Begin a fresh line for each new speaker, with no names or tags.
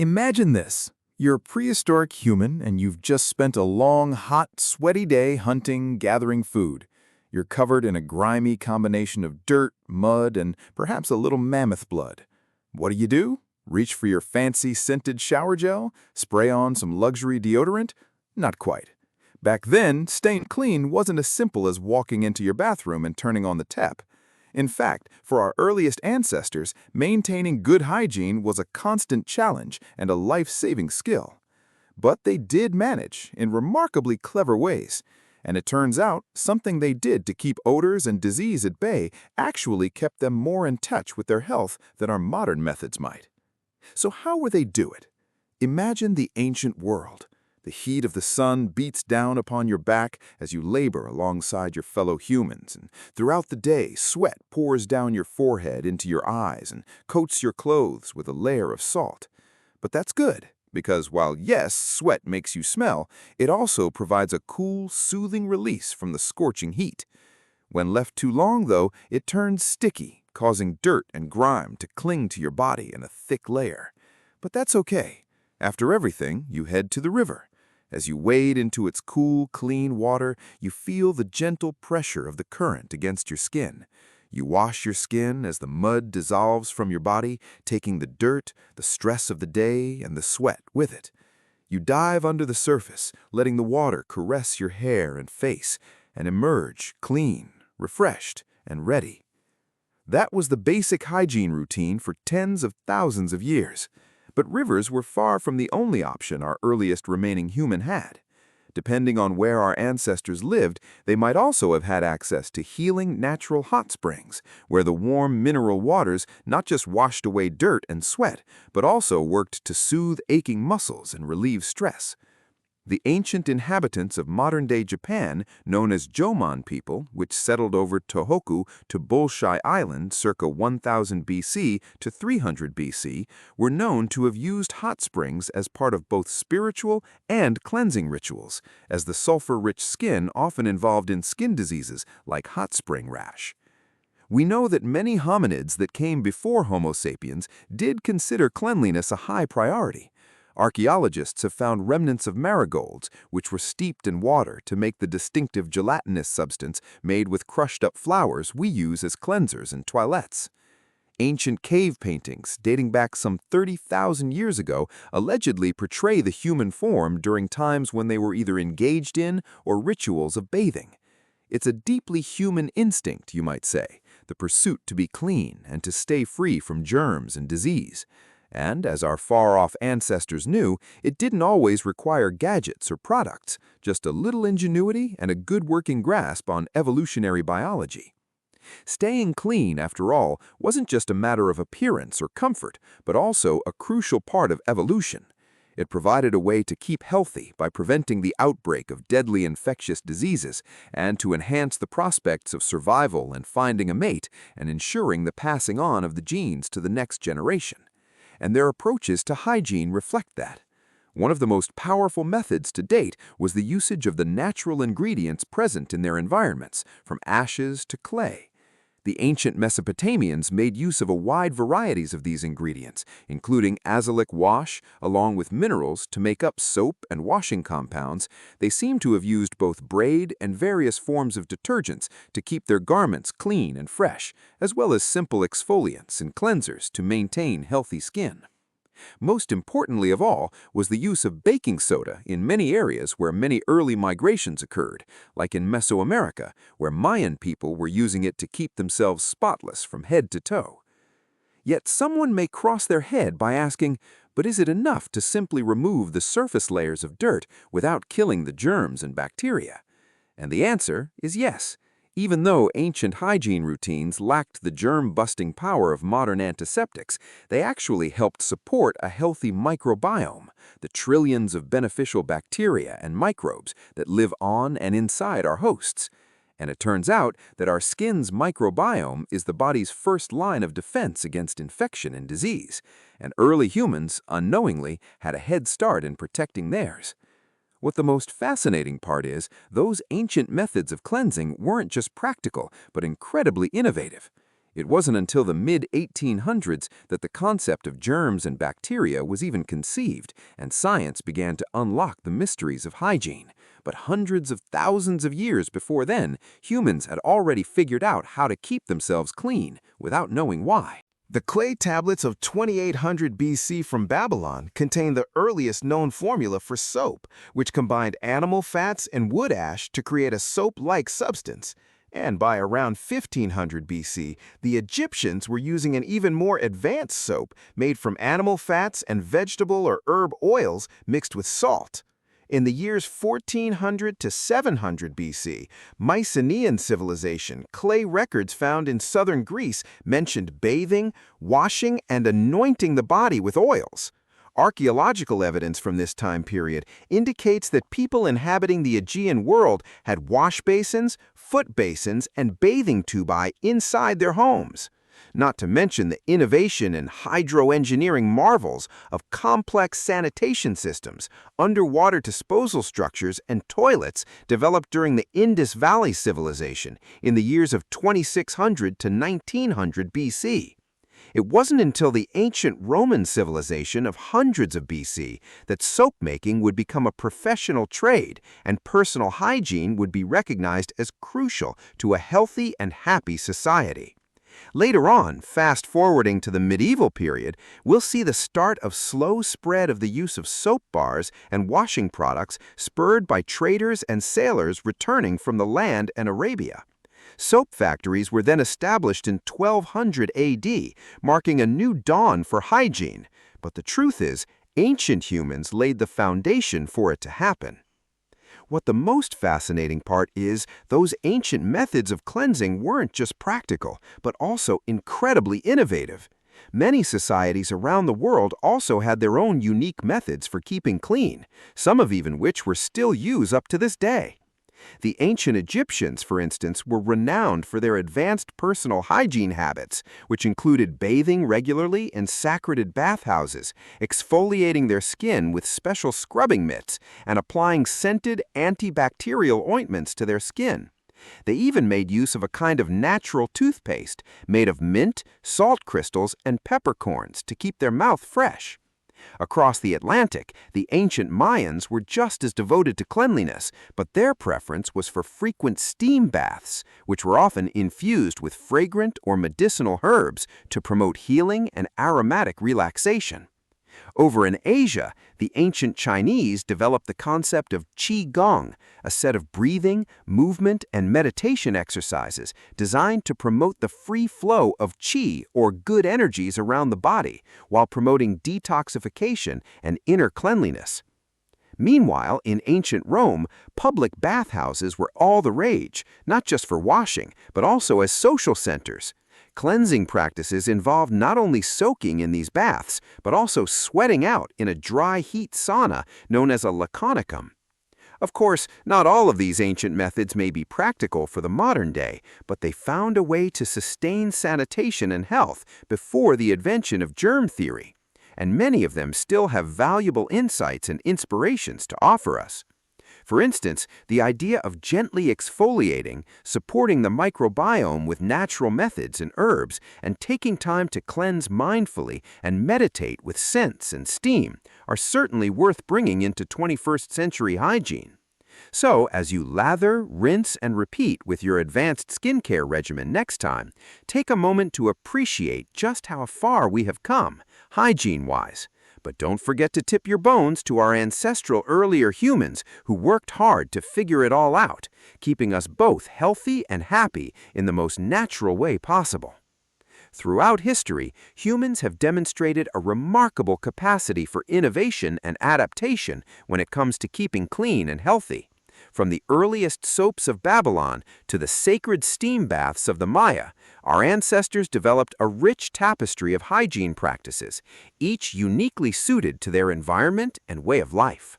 Imagine this. You're a prehistoric human and you've just spent a long, hot, sweaty day hunting, gathering food. You're covered in a grimy combination of dirt, mud, and perhaps a little mammoth blood. What do? Reach for your fancy scented shower gel? Spray on some luxury deodorant? Not quite. Back then, staying clean wasn't as simple as walking into your bathroom and turning on the tap. In fact, for our earliest ancestors, maintaining good hygiene was a constant challenge and a life-saving skill. But they did manage in remarkably clever ways. And it turns out something they did to keep odors and disease at bay actually kept them more in touch with their health than our modern methods might. So how would they do it? Imagine the ancient world. The heat of the sun beats down upon your back as you labor alongside your fellow humans, and throughout the day, sweat pours down your forehead into your eyes and coats your clothes with a layer of salt. But that's good, because while yes, sweat makes you smell, it also provides a cool, soothing release from the scorching heat. When left too long, though, it turns sticky, causing dirt and grime to cling to your body in a thick layer. But that's okay. After everything, you head to the river. As you wade into its cool, clean water, you feel the gentle pressure of the current against your skin. You wash your skin as the mud dissolves from your body, taking the dirt, the stress of the day, and the sweat with it. You dive under the surface, letting the water caress your hair and face, and emerge clean, refreshed, and ready. That was the basic hygiene routine for tens of thousands of years. But rivers were far from the only option our earliest remaining human had. Depending on where our ancestors lived, they might also have had access to healing natural hot springs, where the warm mineral waters not just washed away dirt and sweat, but also worked to soothe aching muscles and relieve stress. The ancient inhabitants of modern-day Japan, known as Jomon people, which settled over Tohoku to Bolshoi Island circa 1000 BC to 300 BC, were known to have used hot springs as part of both spiritual and cleansing rituals, as the sulfur-rich skin often involved in skin diseases like hot spring rash. We know that many hominids that came before Homo sapiens did consider cleanliness a high priority. Archaeologists have found remnants of marigolds, which were steeped in water to make the distinctive gelatinous substance made with crushed-up flowers we use as cleansers and toilettes. Ancient cave paintings, dating back some 30,000 years ago, allegedly portray the human form during times when they were either engaged in or rituals of bathing. It's a deeply human instinct, you might say, the pursuit to be clean and to stay free from germs and disease. And, as our far-off ancestors knew, it didn't always require gadgets or products, just a little ingenuity and a good working grasp on evolutionary biology. Staying clean, after all, wasn't just a matter of appearance or comfort, but also a crucial part of evolution. It provided a way to keep healthy by preventing the outbreak of deadly infectious diseases and to enhance the prospects of survival and finding a mate and ensuring the passing on of the genes to the next generation. And their approaches to hygiene reflect that. One of the most powerful methods to date was the usage of the natural ingredients present in their environments, from ashes to clay. The ancient Mesopotamians made use of a wide variety of these ingredients, including azelaic wash, along with minerals to make up soap and washing compounds. They seem to have used both braid and various forms of detergents to keep their garments clean and fresh, as well as simple exfoliants and cleansers to maintain healthy skin. Most importantly of all was the use of baking soda in many areas where many early migrations occurred, like in Mesoamerica, where Mayan people were using it to keep themselves spotless from head to toe. Yet someone may cross their head by asking, but is it enough to simply remove the surface layers of dirt without killing the germs and bacteria? And the answer is yes. Even though ancient hygiene routines lacked the germ-busting power of modern antiseptics, they actually helped support a healthy microbiome, the trillions of beneficial bacteria and microbes that live on and inside our hosts. And it turns out that our skin's microbiome is the body's first line of defense against infection and disease, and early humans, unknowingly, had a head start in protecting theirs. What the most fascinating part is, those ancient methods of cleansing weren't just practical, but incredibly innovative.
It wasn't until the mid-1800s that the concept of germs and bacteria was even conceived, and science began to unlock the mysteries of hygiene. But hundreds of thousands of years before then, humans had already figured out how to keep themselves clean without knowing why.
The clay tablets of 2800 BC from Babylon contain the earliest known formula for soap, which combined animal fats and wood ash to create a soap-like substance. And by around 1500 BC, the Egyptians were using an even more advanced soap made from animal fats and vegetable or herb oils mixed with salt. In the years 1400 to 700 BC, Mycenaean civilization, clay records found in southern Greece mentioned bathing, washing, and anointing the body with oils. Archaeological evidence from this time period indicates that people inhabiting the Aegean world had wash basins, foot basins, and bathing tubi inside their homes. Not to mention the innovation and hydroengineering marvels of complex sanitation systems, underwater disposal structures, and toilets developed during the Indus Valley civilization in the years of 2600 to 1900 BC. It wasn't until the ancient Roman civilization of hundreds of BC that soap making would become a professional trade and personal hygiene would be recognized as crucial to a healthy and happy society. Later on, fast-forwarding to the medieval period, we'll see the start of slow spread of the use of soap bars and washing products spurred by traders and sailors returning from the land and Arabia. Soap factories were then established in 1200 AD, marking a new dawn for hygiene. But the truth is, ancient humans laid the foundation for it to happen. What the most fascinating part is, those ancient methods of cleansing weren't just practical, but also incredibly innovative. Many societies around the world also had their own unique methods for keeping clean, some of even which were still used up to this day. The ancient Egyptians, for instance, were renowned for their advanced personal hygiene habits, which included bathing regularly in sacred bathhouses, exfoliating their skin with special scrubbing mitts, and applying scented antibacterial ointments to their skin. They even made use of a kind of natural toothpaste made of mint, salt crystals, and peppercorns to keep their mouth fresh. Across the Atlantic, the ancient Mayans were just as devoted to cleanliness, but their preference was for frequent steam baths, which were often infused with fragrant or medicinal herbs to promote healing and aromatic relaxation. Over in Asia, the ancient Chinese developed the concept of Qi Gong, a set of breathing, movement, and meditation exercises designed to promote the free flow of qi, or good energies, around the body, while promoting detoxification and inner cleanliness. Meanwhile, in ancient Rome, public bathhouses were all the rage, not just for washing, but also as social centers. Cleansing practices involved not only soaking in these baths, but also sweating out in a dry heat sauna known as a laconicum. Of course, not all of these ancient methods may be practical for the modern day, but they found a way to sustain sanitation and health before the invention of germ theory. And many of them still have valuable insights and inspirations to offer us. For instance, the idea of gently exfoliating, supporting the microbiome with natural methods and herbs, and taking time to cleanse mindfully and meditate with scents and steam are certainly worth bringing into 21st century hygiene. So, as you lather, rinse, and repeat with your advanced skincare regimen next time, take a moment to appreciate just how far we have come, hygiene-wise. But don't forget to tip your bones to our ancestral earlier humans who worked hard to figure it all out, keeping us both healthy and happy in the most natural way possible. Throughout history, humans have demonstrated a remarkable capacity for innovation and adaptation when it comes to keeping clean and healthy. From the earliest soaps of Babylon to the sacred steam baths of the Maya, our ancestors developed a rich tapestry of hygiene practices, each uniquely suited to their environment and way of life.